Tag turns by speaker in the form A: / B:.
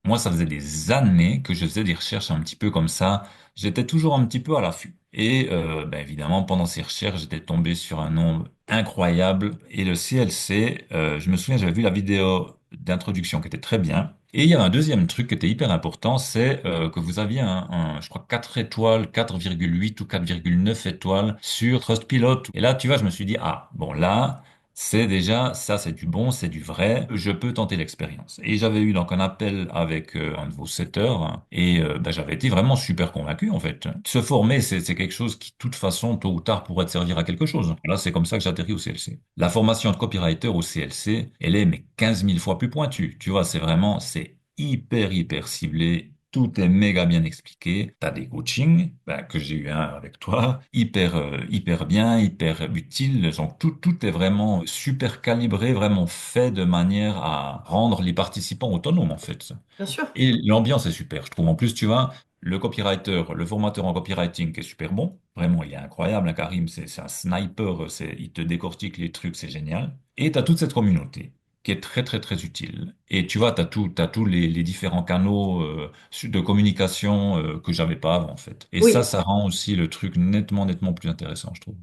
A: Moi, ça faisait des années que je faisais des recherches un petit peu comme ça. J'étais toujours un petit peu à l'affût. Et ben évidemment, pendant ces recherches, j'étais tombé sur un nombre incroyable. Et le CLC, je me souviens, j'avais vu la vidéo d'introduction qui était très bien. Et il y a un deuxième truc qui était hyper important, c'est que vous aviez je crois, 4 étoiles, 4,8 ou 4,9 étoiles sur Trustpilot. Et là, tu vois, je me suis dit, ah, bon, là, c'est déjà, ça c'est du bon, c'est du vrai, je peux tenter l'expérience. Et j'avais eu donc un appel avec un de vos setters et ben, j'avais été vraiment super convaincu en fait. Se former, c'est quelque chose qui, de toute façon, tôt ou tard, pourrait te servir à quelque chose. Là, c'est comme ça que j'atterris au CLC. La formation de copywriter au CLC, elle est mais 15 000 fois plus pointue. Tu vois, c'est hyper ciblé. Tout est méga bien expliqué. T'as des coachings, ben, que j'ai eu un avec toi, hyper bien, hyper utile. Donc tout est vraiment super calibré, vraiment fait de manière à rendre les participants autonomes, en fait.
B: Bien sûr.
A: Et l'ambiance est super, je trouve. En plus, tu vois, le copywriter, le formateur en copywriting qui est super bon. Vraiment, il est incroyable, hein, Karim. C'est un sniper. Il te décortique les trucs, c'est génial. Et tu as toute cette communauté qui est très utile. Et tu vois, t'as tous les différents canaux de communication que j'avais pas avant, en fait. Et
B: Oui.
A: ça rend aussi le truc nettement plus intéressant, je trouve.